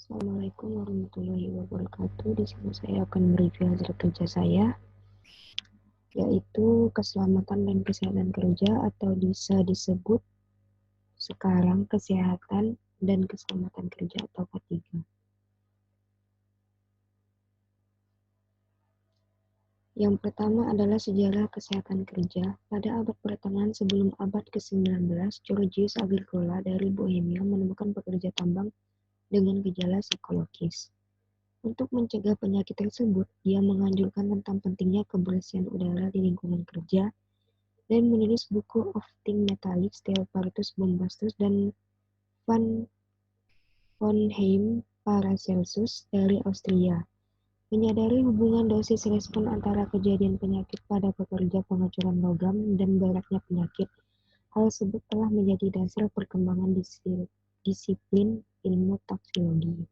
Assalamualaikum warahmatullahi wabarakatuh. Di sini saya akan mereview hasil kerja saya, yaitu keselamatan dan kesehatan kerja atau bisa disebut sekarang kesehatan dan keselamatan kerja atau K3. Yang pertama adalah sejarah kesehatan kerja. Pada abad pertengahan sebelum abad ke-19, Georgius Agricola dari Bohemia menemukan pekerja tambang dengan gejala psikologis. Untuk mencegah penyakit tersebut, dia menganjurkan tentang pentingnya kebersihan udara di lingkungan kerja dan menulis buku Of Things Metallic, Theophartus Bombastus, dan von Paracelsus dari Austria. Menyadari hubungan dosis respon antara kejadian penyakit pada pekerja pengecoran logam dan beratnya penyakit, hal tersebut telah menjadi dasar perkembangan disiplin ilmu toksologi.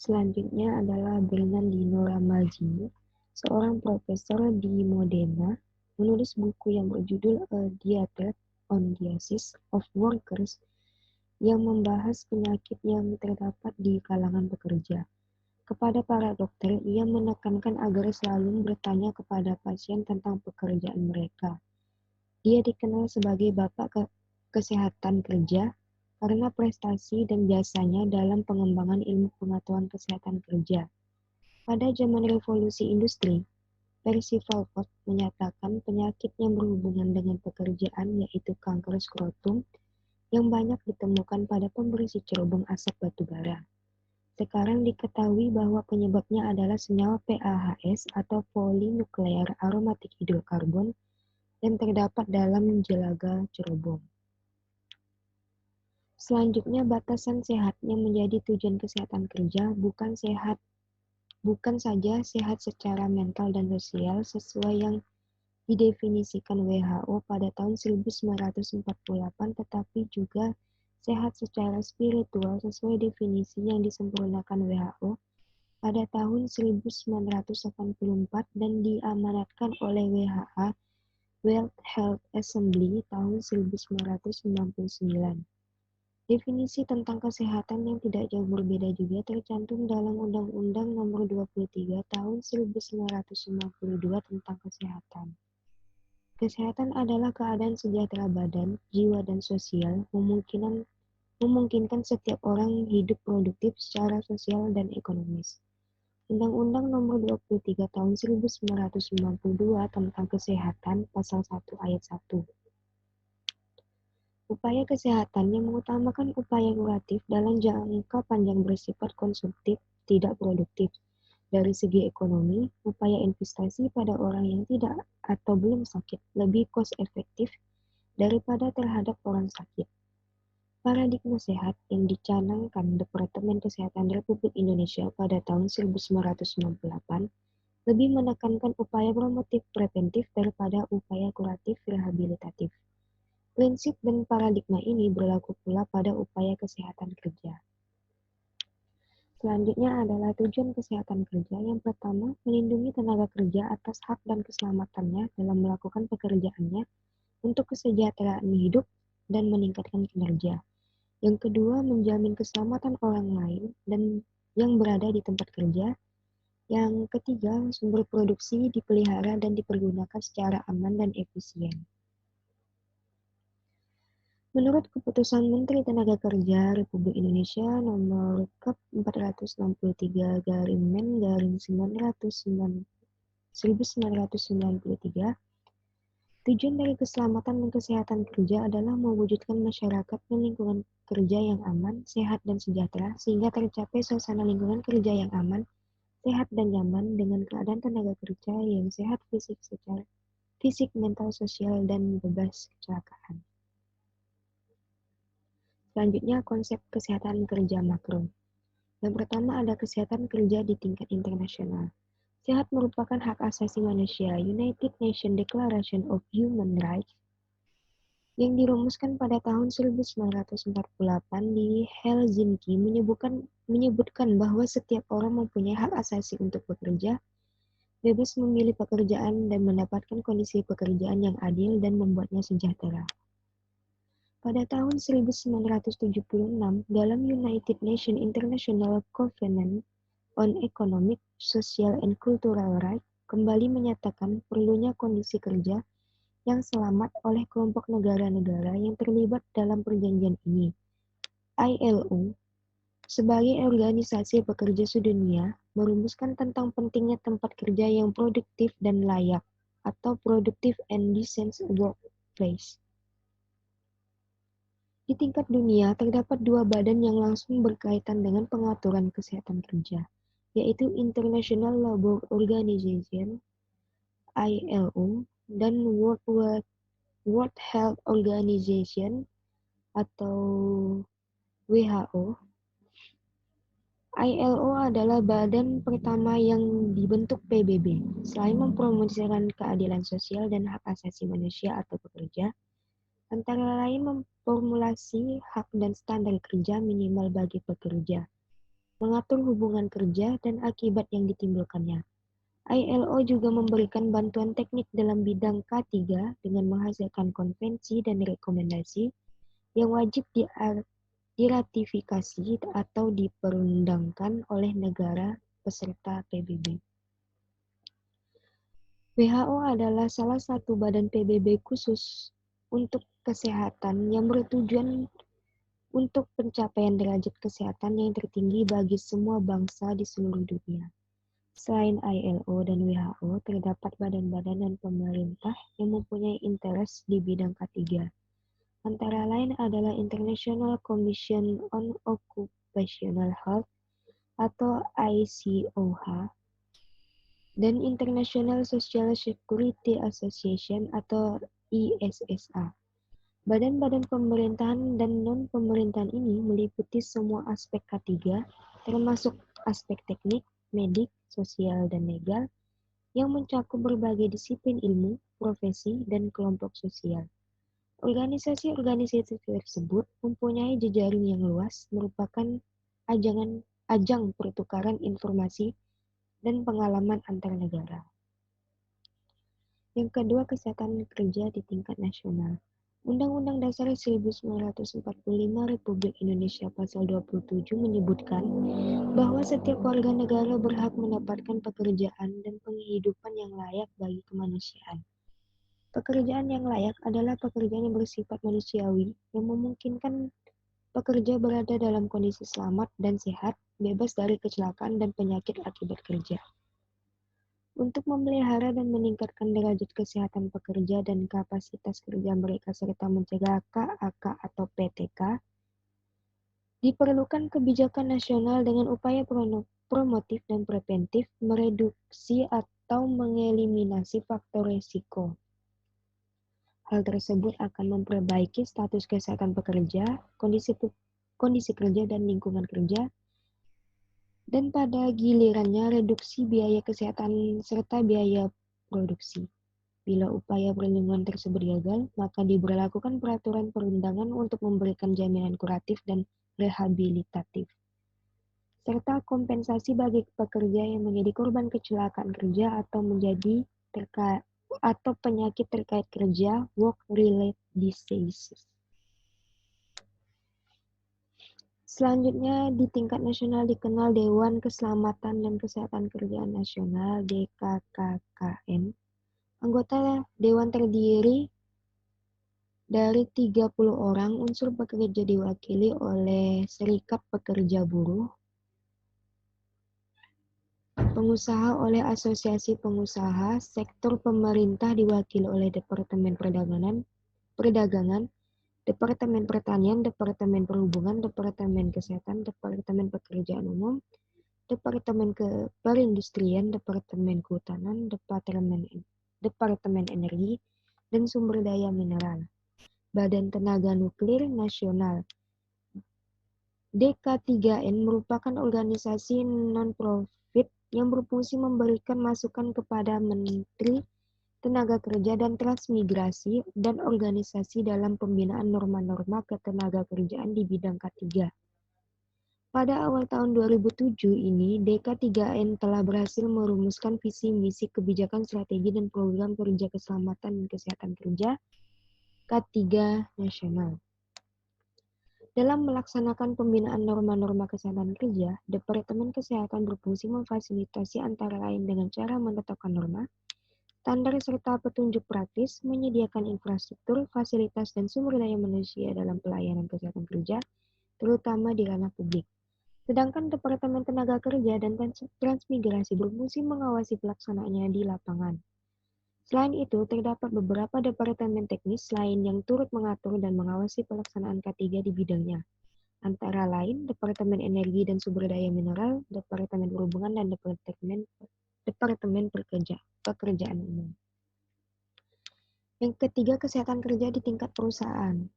Selanjutnya adalah Bernardino Ramazzini, seorang profesor di Modena, menulis buku yang berjudul A Diatribe on Diseases of Workers yang membahas penyakit yang terdapat di kalangan pekerja. Kepada para dokter, ia menekankan agar selalu bertanya kepada pasien tentang pekerjaan mereka. Dia dikenal sebagai Bapak Kesehatan Kerja karena prestasi dan jasanya dalam pengembangan ilmu pengetahuan kesehatan kerja. Pada zaman revolusi industri, Percival Cott menyatakan penyakit yang berhubungan dengan pekerjaan yaitu kanker skrotum yang banyak ditemukan pada pembersih cerobong asap batu bara. Sekarang diketahui bahwa penyebabnya adalah senyawa PAHS atau polinuklear aromatik hidrokarbon yang terdapat dalam jelaga cerobong. Selanjutnya, batasan sehatnya menjadi tujuan kesehatan kerja, bukan saja sehat secara mental dan sosial sesuai yang didefinisikan WHO pada tahun 1948, tetapi juga sehat secara spiritual sesuai definisi yang disempurnakan WHO pada tahun 1984 dan diamanatkan oleh WHO World Health Assembly tahun 1999. Definisi tentang kesehatan yang tidak jauh berbeda juga tercantum dalam Undang-Undang Nomor 23 Tahun 1992 tentang Kesehatan. Kesehatan adalah keadaan sejahtera badan, jiwa, dan sosial, memungkinkan setiap orang hidup produktif secara sosial dan ekonomis. Undang-Undang Nomor 23 Tahun 1992 tentang Kesehatan, Pasal 1 Ayat 1. Upaya kesehatan yang mengutamakan upaya kuratif dalam jangka panjang bersifat konsumtif, tidak produktif. Dari segi ekonomi, upaya investasi pada orang yang tidak atau belum sakit lebih cost efektif daripada terhadap orang sakit. Paradigma sehat yang dicanangkan Departemen Kesehatan Republik Indonesia pada tahun 1998 lebih menekankan upaya promotif preventif daripada upaya kuratif rehabilitatif. Prinsip dan paradigma ini berlaku pula pada upaya kesehatan kerja. Selanjutnya adalah tujuan kesehatan kerja. Yang pertama, melindungi tenaga kerja atas hak dan keselamatannya dalam melakukan pekerjaannya untuk kesejahteraan hidup dan meningkatkan kinerja. Yang kedua, menjamin keselamatan orang lain dan yang berada di tempat kerja. Yang ketiga, sumber produksi dipelihara dan dipergunakan secara aman dan efisien. Menurut Keputusan Menteri Tenaga Kerja Republik Indonesia Nomor Kep 460/1993, tujuan dari keselamatan dan kesehatan kerja adalah mewujudkan masyarakat dan lingkungan kerja yang aman, sehat, dan sejahtera, sehingga tercapai suasana lingkungan kerja yang aman, sehat, dan nyaman dengan keadaan tenaga kerja yang sehat fisik, mental, sosial, dan bebas kecelakaan. Selanjutnya, konsep kesehatan kerja makro. Yang pertama ada kesehatan kerja di tingkat internasional. Sehat merupakan hak asasi manusia, United Nations Declaration of Human Rights, yang dirumuskan pada tahun 1948 di Helsinki menyebutkan bahwa setiap orang mempunyai hak asasi untuk bekerja, bebas memilih pekerjaan dan mendapatkan kondisi pekerjaan yang adil dan membuatnya sejahtera. Pada tahun 1976, dalam United Nations International Covenant on Economic, Social, and Cultural Rights kembali menyatakan perlunya kondisi kerja yang selamat oleh kelompok negara-negara yang terlibat dalam perjanjian ini. ILO, sebagai organisasi pekerja sedunia, merumuskan tentang pentingnya tempat kerja yang produktif dan layak, atau Productive and Decent Workplace. Di tingkat dunia, terdapat dua badan yang langsung berkaitan dengan pengaturan kesehatan kerja, yaitu International Labour Organization (ILO) dan World Health Organization atau WHO. ILO adalah badan pertama yang dibentuk PBB. Selain mempromosikan keadilan sosial dan hak asasi manusia atau pekerja, antara lain memformulasi hak dan standar kerja minimal bagi pekerja, mengatur hubungan kerja dan akibat yang ditimbulkannya. ILO juga memberikan bantuan teknik dalam bidang K3 dengan menghasilkan konvensi dan rekomendasi yang wajib diratifikasi atau diperundangkan oleh negara peserta PBB. WHO adalah salah satu badan PBB khusus untuk kesehatan yang bertujuan untuk pencapaian derajat kesehatan yang tertinggi bagi semua bangsa di seluruh dunia. Selain ILO dan WHO, terdapat badan-badan dan pemerintah yang mempunyai interest di bidang K3. Antara lain adalah International Commission on Occupational Health atau ICOH dan International Social Security Association atau ISSA. Badan-badan pemerintahan dan non-pemerintahan ini meliputi semua aspek K3, termasuk aspek teknik, medik, sosial, dan legal, yang mencakup berbagai disiplin ilmu, profesi, dan kelompok sosial. Organisasi-organisasi tersebut mempunyai jejaring yang luas, merupakan ajang pertukaran informasi dan pengalaman antar negara. Yang kedua, kesehatan kerja di tingkat nasional. Undang-Undang Dasar 1945 Republik Indonesia Pasal 27 menyebutkan bahwa setiap warga negara berhak mendapatkan pekerjaan dan penghidupan yang layak bagi kemanusiaan. Pekerjaan yang layak adalah pekerjaan yang bersifat manusiawi, yang memungkinkan pekerja berada dalam kondisi selamat dan sehat, bebas dari kecelakaan dan penyakit akibat kerja. Untuk memelihara dan meningkatkan derajat kesehatan pekerja dan kapasitas kerja mereka serta mencegah KAK atau PTK, diperlukan kebijakan nasional dengan upaya promotif dan preventif, mereduksi atau mengeliminasi faktor risiko. Hal tersebut akan memperbaiki status kesehatan pekerja, kondisi kerja dan lingkungan kerja, dan pada gilirannya reduksi biaya kesehatan serta biaya produksi. Bila upaya perlindungan tersebut gagal, maka diberlakukan peraturan perundangan untuk memberikan jaminan kuratif dan rehabilitatif, serta kompensasi bagi pekerja yang menjadi korban kecelakaan kerja atau penyakit terkait kerja, work-related diseases. Selanjutnya, di tingkat nasional dikenal Dewan Keselamatan dan Kesehatan Kerjaan Nasional (DKKKN). Anggota Dewan terdiri dari 30 orang. Unsur pekerja diwakili oleh Serikat Pekerja Buruh, pengusaha oleh Asosiasi Pengusaha, sektor pemerintah diwakili oleh Departemen Perdagangan, Departemen Pertanian, Departemen Perhubungan, Departemen Kesehatan, Departemen Pekerjaan Umum, Departemen Perindustrian, Departemen Kehutanan, Departemen Energi dan Sumber Daya Mineral, Badan Tenaga Nuklir Nasional. DK3N merupakan organisasi non-profit yang berfungsi memberikan masukan kepada Menteri Tenaga Kerja dan Transmigrasi dan organisasi dalam pembinaan norma-norma ketenagakerjaan di bidang K3. Pada awal tahun 2007 ini, DK3N telah berhasil merumuskan visi misi kebijakan strategi dan program kerja keselamatan dan kesehatan kerja K3 nasional. Dalam melaksanakan pembinaan norma-norma kesehatan kerja, Departemen Kesehatan berfungsi memfasilitasi antara lain dengan cara menetapkan norma, standar serta petunjuk praktis, menyediakan infrastruktur, fasilitas, dan sumber daya manusia dalam pelayanan kesehatan kerja, terutama di ranah publik. Sedangkan Departemen Tenaga Kerja dan Transmigrasi berfungsi mengawasi pelaksanaannya di lapangan. Selain itu, terdapat beberapa departemen teknis lain yang turut mengatur dan mengawasi pelaksanaan K3 di bidangnya, antara lain Departemen Energi dan Sumber Daya Mineral, Departemen Perhubungan, dan Departemen Pekerjaan Umum. Yang ketiga, kesehatan kerja di tingkat perusahaan.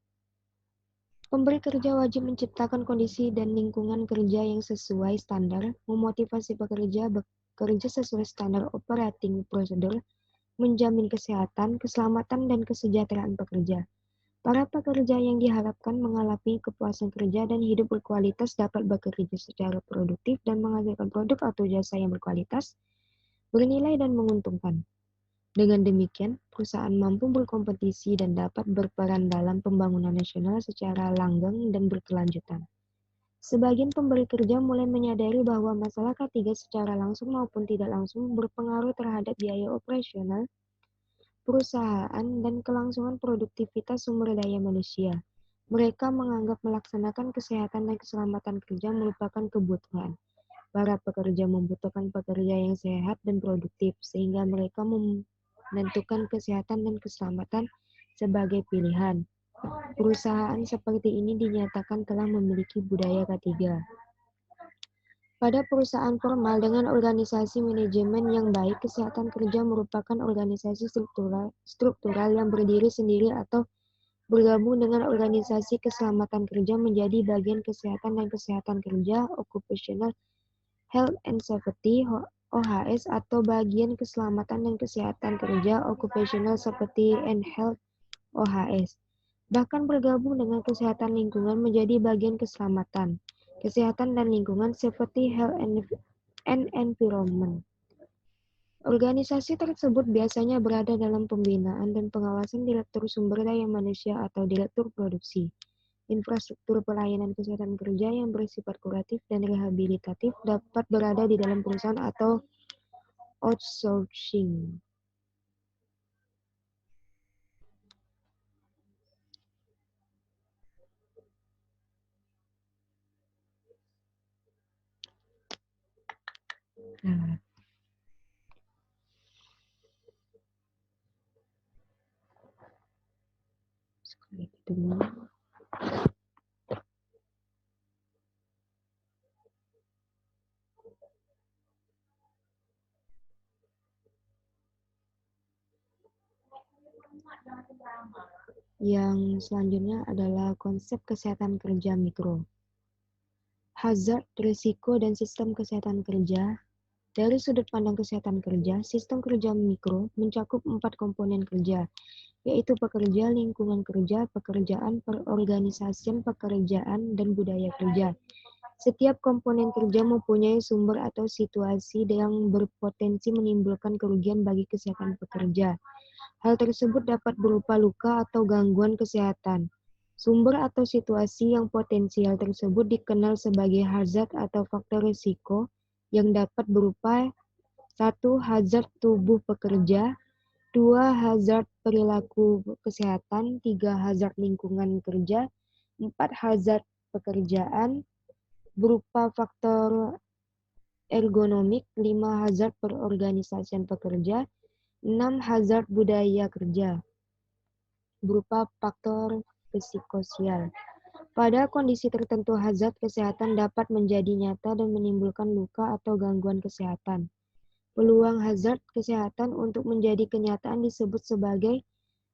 Pemberi kerja wajib menciptakan kondisi dan lingkungan kerja yang sesuai standar, memotivasi pekerja bekerja sesuai standar operating procedure, menjamin kesehatan, keselamatan, dan kesejahteraan pekerja. Para pekerja yang diharapkan mengalami kepuasan kerja dan hidup berkualitas dapat bekerja secara produktif dan menghasilkan produk atau jasa yang berkualitas, bernilai, dan menguntungkan. Dengan demikian, perusahaan mampu berkompetisi dan dapat berperan dalam pembangunan nasional secara langgeng dan berkelanjutan. Sebagian pemberi kerja mulai menyadari bahwa masalah K3 secara langsung maupun tidak langsung berpengaruh terhadap biaya operasional perusahaan dan kelangsungan produktivitas sumber daya manusia. Mereka menganggap melaksanakan kesehatan dan keselamatan kerja merupakan kebutuhan. Para pekerja membutuhkan pekerja yang sehat dan produktif, sehingga mereka menentukan kesehatan dan keselamatan sebagai pilihan. Perusahaan seperti ini dinyatakan telah memiliki budaya K3. Pada perusahaan formal dengan organisasi manajemen yang baik, kesehatan kerja merupakan organisasi struktural yang berdiri sendiri atau bergabung dengan organisasi keselamatan kerja menjadi bagian kesehatan dan kesehatan kerja Occupational Health and Safety OHS atau bagian keselamatan dan kesehatan kerja Occupational Safety and Health OHS. Bahkan bergabung dengan kesehatan lingkungan menjadi bagian keselamatan, kesehatan dan lingkungan Safety, Health and Environment. Organisasi tersebut biasanya berada dalam pembinaan dan pengawasan Direktur Sumber Daya Manusia atau Direktur Produksi. Infrastruktur pelayanan kesehatan kerja yang bersifat kuratif dan rehabilitatif dapat berada di dalam perusahaan atau outsourcing. Yang selanjutnya adalah konsep kesehatan kerja mikro. Hazard, risiko, dan sistem kesehatan kerja. Dari sudut pandang kesehatan kerja, sistem kerja mikro mencakup 4 komponen kerja, yaitu pekerja, lingkungan kerja, pekerjaan, perorganisasian pekerjaan, dan budaya kerja. Setiap komponen kerja mempunyai sumber atau situasi yang berpotensi menimbulkan kerugian bagi kesehatan pekerja. Hal tersebut dapat berupa luka atau gangguan kesehatan. Sumber atau situasi yang potensial tersebut dikenal sebagai hazard atau faktor risiko yang dapat berupa 1. Hazard tubuh pekerja, 2. Hazard perilaku kesehatan, 3. Hazard lingkungan kerja, 4. Hazard pekerjaan berupa faktor ergonomik, 5. Hazard perorganisasian pekerja, 6. Hazard budaya kerja berupa faktor psikososial. Pada kondisi tertentu, hazard kesehatan dapat menjadi nyata dan menimbulkan luka atau gangguan kesehatan. Peluang hazard kesehatan untuk menjadi kenyataan disebut sebagai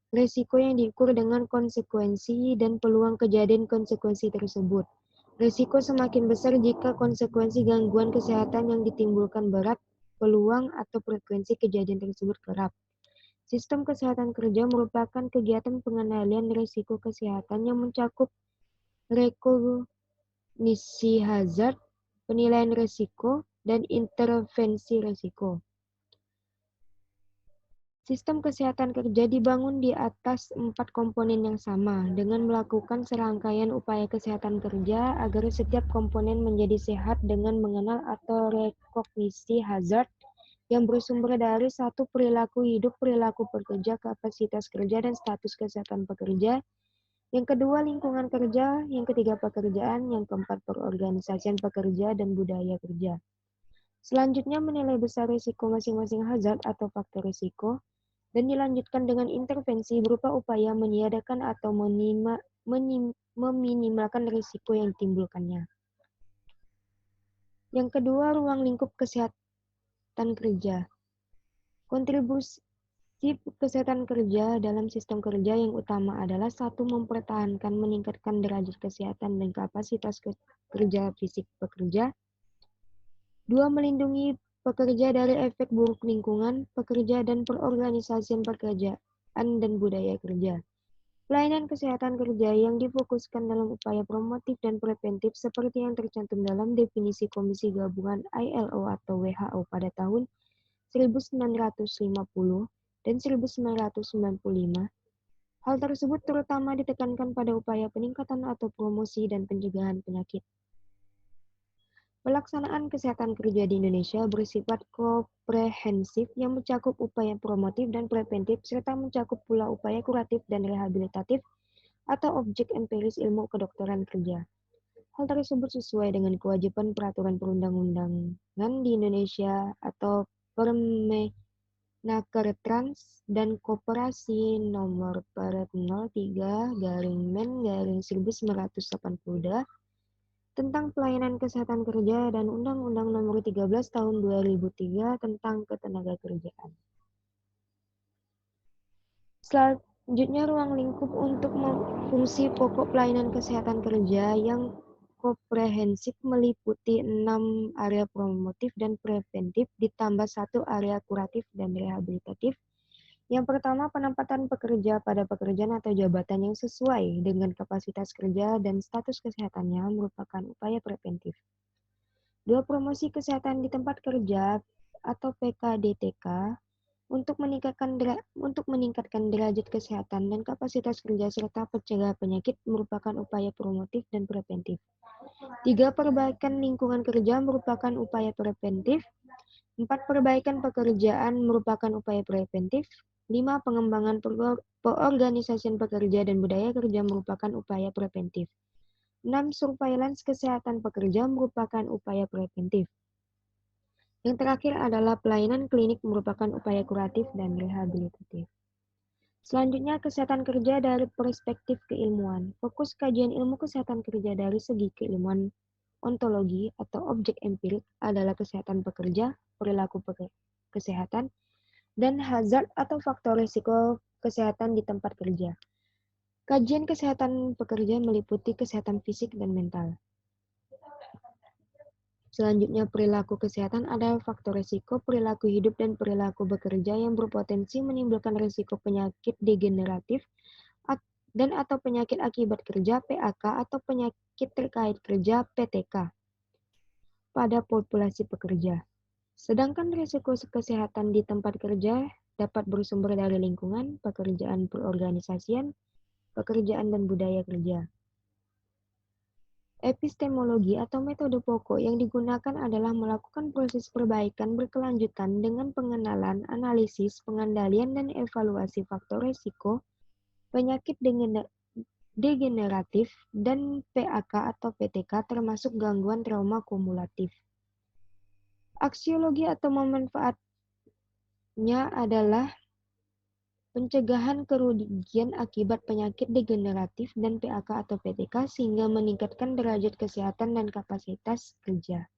risiko yang diukur dengan konsekuensi dan peluang kejadian konsekuensi tersebut. Risiko semakin besar jika konsekuensi gangguan kesehatan yang ditimbulkan berat, peluang atau frekuensi kejadian tersebut kerap. Sistem kesehatan kerja merupakan kegiatan pengendalian risiko kesehatan yang mencakup rekognisi hazard, penilaian risiko, dan intervensi risiko. Sistem kesehatan kerja dibangun di atas 4 komponen yang sama, dengan melakukan serangkaian upaya kesehatan kerja agar setiap komponen menjadi sehat dengan mengenal atau rekognisi hazard yang bersumber dari satu perilaku hidup, perilaku pekerja, kapasitas kerja, dan status kesehatan pekerja. Yang kedua, lingkungan kerja. Yang ketiga, pekerjaan. Yang keempat, perorganisasian pekerja dan budaya kerja. Selanjutnya, menilai besar risiko masing-masing hazard atau faktor risiko, dan dilanjutkan dengan intervensi berupa upaya meniadakan atau meminimalkan risiko yang ditimbulkannya. Yang kedua, ruang lingkup kesehatan kerja. Kontribusi kesehatan kerja dalam sistem kerja yang utama adalah satu, mempertahankan meningkatkan derajat kesehatan dan kapasitas kerja fisik pekerja. Dua, melindungi pekerja dari efek buruk lingkungan, pekerja, dan perorganisasian pekerjaan dan budaya kerja. Pelayanan kesehatan kerja yang difokuskan dalam upaya promotif dan preventif seperti yang tercantum dalam definisi Komisi Gabungan ILO atau WHO pada tahun 1950 dan 1995. Hal tersebut terutama ditekankan pada upaya peningkatan atau promosi dan pencegahan penyakit. Pelaksanaan kesehatan kerja di Indonesia bersifat komprehensif yang mencakup upaya promotif dan preventif serta mencakup pula upaya kuratif dan rehabilitatif atau objek empiris ilmu kedokteran kerja. Hal tersebut sesuai dengan kewajiban peraturan perundang-undangan di Indonesia atau Permenaker Trans dan Koperasi Nomor 403/Men/1982 tentang pelayanan kesehatan kerja dan Undang-Undang Nomor 13 Tahun 2003 tentang Ketenagakerjaan. Selanjutnya, ruang lingkup untuk fungsi pokok pelayanan kesehatan kerja yang komprehensif meliputi 6 area promotif dan preventif ditambah 1 area kuratif dan rehabilitatif. Yang pertama, penempatan pekerja pada pekerjaan atau jabatan yang sesuai dengan kapasitas kerja dan status kesehatannya merupakan upaya preventif. 2. Promosi kesehatan di tempat kerja atau PKDTK untuk meningkatkan derajat kesehatan dan kapasitas kerja serta pencegah penyakit merupakan upaya promotif dan preventif. 3. Perbaikan lingkungan kerja merupakan upaya preventif. 4. Perbaikan pekerjaan merupakan upaya preventif. 5. Pengembangan perorganisasian pekerja dan budaya kerja merupakan upaya preventif. 6. Surveillance kesehatan pekerja merupakan upaya preventif. Yang terakhir adalah pelayanan klinik merupakan upaya kuratif dan rehabilitatif. Selanjutnya, kesehatan kerja dari perspektif keilmuan. Fokus kajian ilmu kesehatan kerja dari segi keilmuan ontologi atau objek empirik adalah kesehatan pekerja, perilaku kesehatan, dan hazard atau faktor risiko kesehatan di tempat kerja. Kajian kesehatan pekerja meliputi kesehatan fisik dan mental. Selanjutnya, perilaku kesehatan adalah faktor risiko perilaku hidup dan perilaku bekerja yang berpotensi menimbulkan risiko penyakit degeneratif dan atau penyakit akibat kerja (PAK) atau penyakit terkait kerja (PTK) pada populasi pekerja. Sedangkan risiko kesehatan di tempat kerja dapat bersumber dari lingkungan, pekerjaan perorganisasian, pekerjaan dan budaya kerja. Epistemologi atau metode pokok yang digunakan adalah melakukan proses perbaikan berkelanjutan dengan pengenalan, analisis, pengendalian, dan evaluasi faktor risiko, penyakit degeneratif, dan PAK atau PTK termasuk gangguan trauma kumulatif. Aksiologi atau manfaatnya adalah pencegahan kerugian akibat penyakit degeneratif dan PAK atau PTK sehingga meningkatkan derajat kesehatan dan kapasitas kerja.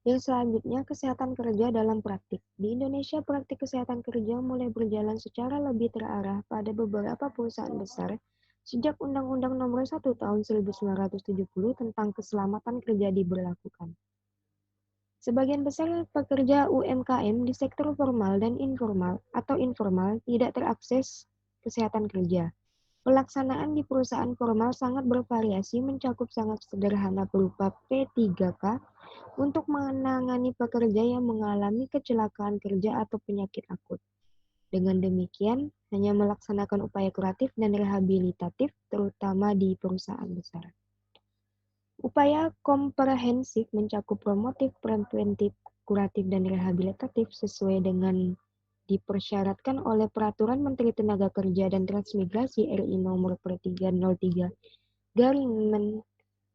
Yang selanjutnya, kesehatan kerja dalam praktik. Di Indonesia, praktik kesehatan kerja mulai berjalan secara lebih terarah pada beberapa perusahaan besar sejak Undang-Undang Nomor 1 Tahun 1970 tentang keselamatan kerja diberlakukan. Sebagian besar pekerja UMKM di sektor formal dan informal atau informal tidak terakses kesehatan kerja. Pelaksanaan di perusahaan formal sangat bervariasi mencakup sangat sederhana berupa P3K untuk menangani pekerja yang mengalami kecelakaan kerja atau penyakit akut. Dengan demikian, hanya melaksanakan upaya kuratif dan rehabilitatif, terutama di perusahaan besar. Upaya komprehensif mencakup promotif, preventif, kuratif, dan rehabilitatif sesuai dengan dipersyaratkan oleh Peraturan Menteri Tenaga Kerja dan Transmigrasi RI nomor 303 garing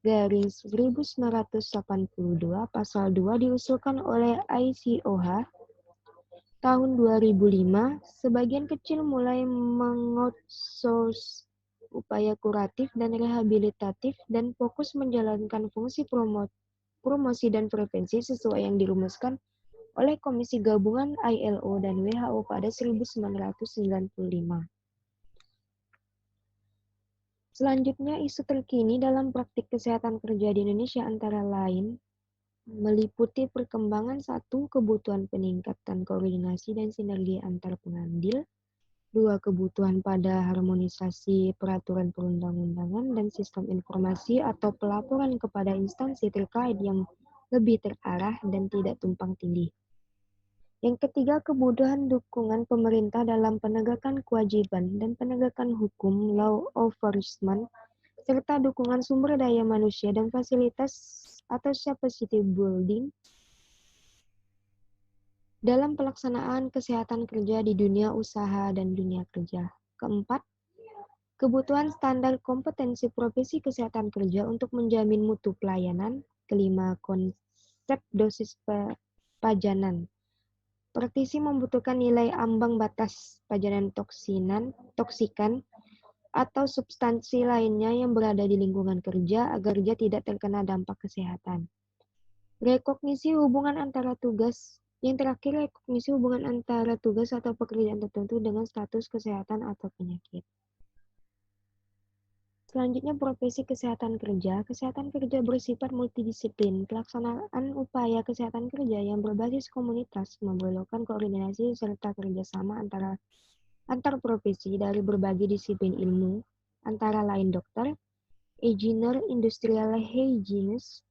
1982 pasal 2 diusulkan oleh ICOH tahun 2005. Sebagian kecil mulai mengoutsource upaya kuratif dan rehabilitatif dan fokus menjalankan fungsi promosi dan prevensi sesuai yang dirumuskan oleh Komisi Gabungan ILO dan WHO pada 1995. Selanjutnya, isu terkini dalam praktik kesehatan kerja di Indonesia antara lain meliputi perkembangan kebutuhan peningkatan koordinasi dan sinergi antar pengambil, 2. Kebutuhan pada harmonisasi peraturan perundang-undangan dan sistem informasi atau pelaporan kepada instansi terkait yang lebih terarah dan tidak tumpang tindih. Yang ketiga, kebutuhan dukungan pemerintah dalam penegakan kewajiban dan penegakan hukum law enforcement, serta dukungan sumber daya manusia dan fasilitas atau capacity building dalam pelaksanaan kesehatan kerja di dunia usaha dan dunia kerja. Keempat, kebutuhan standar kompetensi profesi kesehatan kerja untuk menjamin mutu pelayanan. Kelima, konsep dosis pajanan. Praktisi membutuhkan nilai ambang batas pajanan toksikan, atau substansi lainnya yang berada di lingkungan kerja agar dia tidak terkena dampak kesehatan. Rekognisi hubungan antara tugas. Yang terakhir, rekognisi hubungan antara tugas atau pekerjaan tertentu dengan status kesehatan atau penyakit. Selanjutnya, profesi kesehatan kerja. Kesehatan kerja bersifat multidisiplin. Pelaksanaan upaya kesehatan kerja yang berbasis komunitas memerlukan koordinasi serta kerjasama antar profesi dari berbagai disiplin ilmu, antara lain dokter, engineer, industrial hygienist,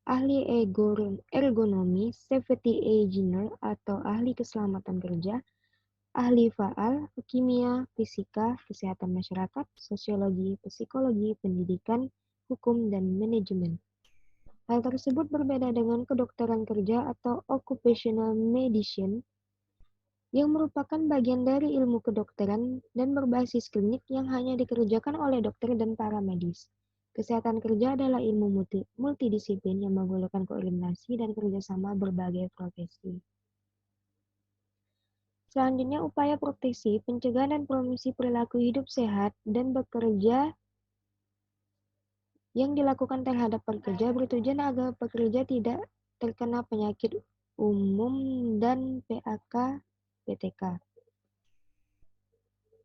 ahli ergonomi, safety engineer atau ahli keselamatan kerja, ahli faal, kimia, fisika, kesehatan masyarakat, sosiologi, psikologi, pendidikan, hukum, dan manajemen. Hal tersebut berbeda dengan kedokteran kerja atau occupational medicine yang merupakan bagian dari ilmu kedokteran dan berbasis klinik yang hanya dikerjakan oleh dokter dan para medis. Kesehatan kerja adalah ilmu multidisiplin yang memerlukan koordinasi dan kerjasama berbagai profesi. Selanjutnya, upaya proteksi, pencegahan dan promosi perilaku hidup sehat dan bekerja yang dilakukan terhadap pekerja bertujuan agar pekerja tidak terkena penyakit umum dan PAK, PTK.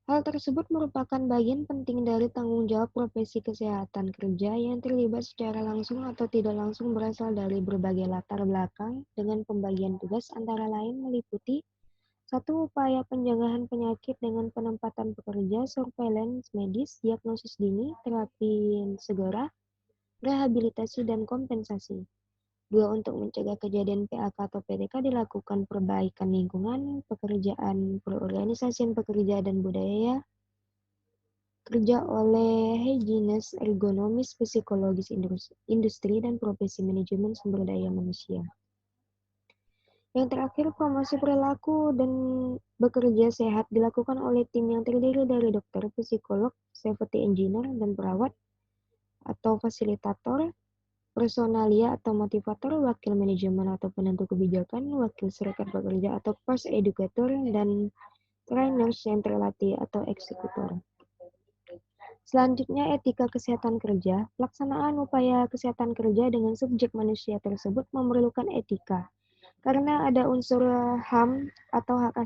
Hal tersebut merupakan bagian penting dari tanggung jawab profesi kesehatan kerja yang terlibat secara langsung atau tidak langsung berasal dari berbagai latar belakang dengan pembagian tugas antara lain meliputi 1. Upaya pencegahan penyakit dengan penempatan pekerja, surveillance medis, diagnosis dini, terapi segera, rehabilitasi, dan kompensasi. 2. Untuk mencegah kejadian PAK atau PTK dilakukan perbaikan lingkungan, pekerjaan, perorganisasian pekerja, dan budaya kerja oleh higienis, ergonomis, psikologis industri, dan profesi manajemen sumber daya manusia. Yang terakhir, promosi perilaku dan bekerja sehat dilakukan oleh tim yang terdiri dari dokter, psikolog, safety engineer, dan perawat atau fasilitator, personalia atau motivator, wakil manajemen atau penentu kebijakan, wakil serikat pekerja atau first educator, dan trainers yang terlatih atau eksekutor. Selanjutnya, etika kesehatan kerja. Pelaksanaan upaya kesehatan kerja dengan subjek manusia tersebut memerlukan etika. Karena ada unsur HAM atau hak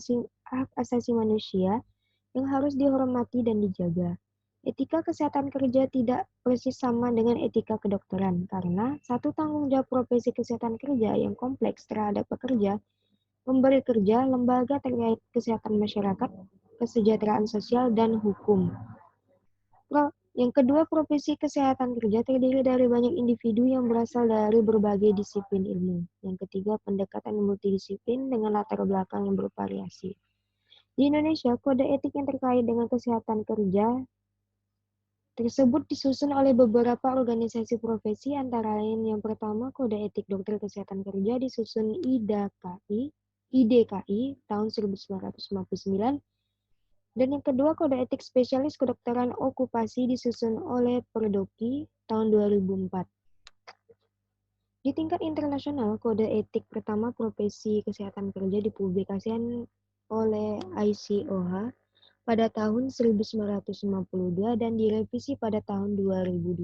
asasi manusia yang harus dihormati dan dijaga. Etika kesehatan kerja tidak persis sama dengan etika kedokteran, karena satu tanggung jawab profesi kesehatan kerja yang kompleks terhadap pekerja, pemberi kerja, lembaga terkait kesehatan masyarakat, kesejahteraan sosial, dan hukum. Yang kedua, profesi kesehatan kerja terdiri dari banyak individu yang berasal dari berbagai disiplin ilmu. Yang ketiga, pendekatan multidisiplin dengan latar belakang yang bervariasi. Di Indonesia, kode etik yang terkait dengan kesehatan kerja tersebut disusun oleh beberapa organisasi profesi, antara lain yang pertama, Kode Etik Dokter Kesehatan Kerja disusun IDKI tahun 1959, dan yang kedua, Kode Etik Spesialis Kedokteran Okupasi disusun oleh Perdoki tahun 2004. Di tingkat internasional, Kode Etik pertama profesi kesehatan kerja dipublikasikan oleh ICOH pada tahun 1952 dan direvisi pada tahun 2002.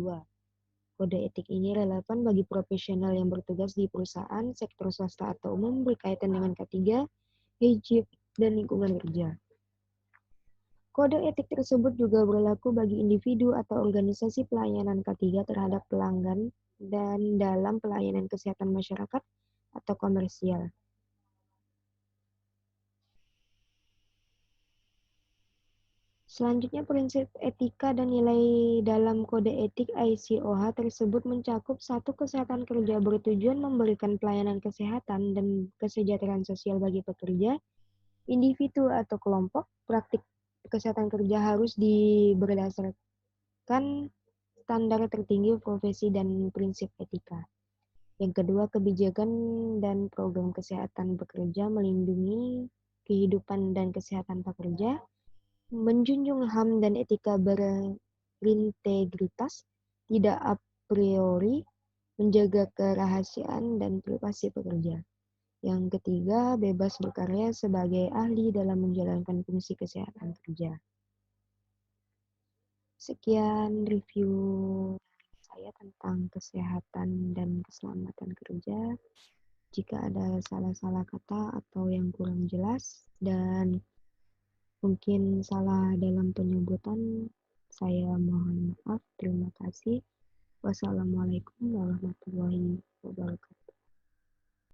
Kode etik ini relevan bagi profesional yang bertugas di perusahaan, sektor swasta atau umum berkaitan dengan K3, hijab, dan lingkungan kerja. Kode etik tersebut juga berlaku bagi individu atau organisasi pelayanan K3 terhadap pelanggan dan dalam pelayanan kesehatan masyarakat atau komersial. Selanjutnya, prinsip etika dan nilai dalam kode etik ICOH tersebut mencakup satu, kesehatan kerja bertujuan memberikan pelayanan kesehatan dan kesejahteraan sosial bagi pekerja, individu atau kelompok. Praktik kesehatan kerja harus berdasarkan standar tertinggi profesi dan prinsip etika. Yang kedua, kebijakan dan program kesehatan pekerja melindungi kehidupan dan kesehatan pekerja, menjunjung HAM dan etika berintegritas, tidak a priori, menjaga kerahasiaan dan privasi pekerja. Yang ketiga, bebas berkarya sebagai ahli dalam menjalankan fungsi kesehatan kerja. Sekian review saya tentang kesehatan dan keselamatan kerja. Jika ada salah-salah kata atau yang kurang jelas dan mungkin salah dalam penyebutan, saya mohon maaf. Terima kasih. Wassalamualaikum warahmatullahi wabarakatuh.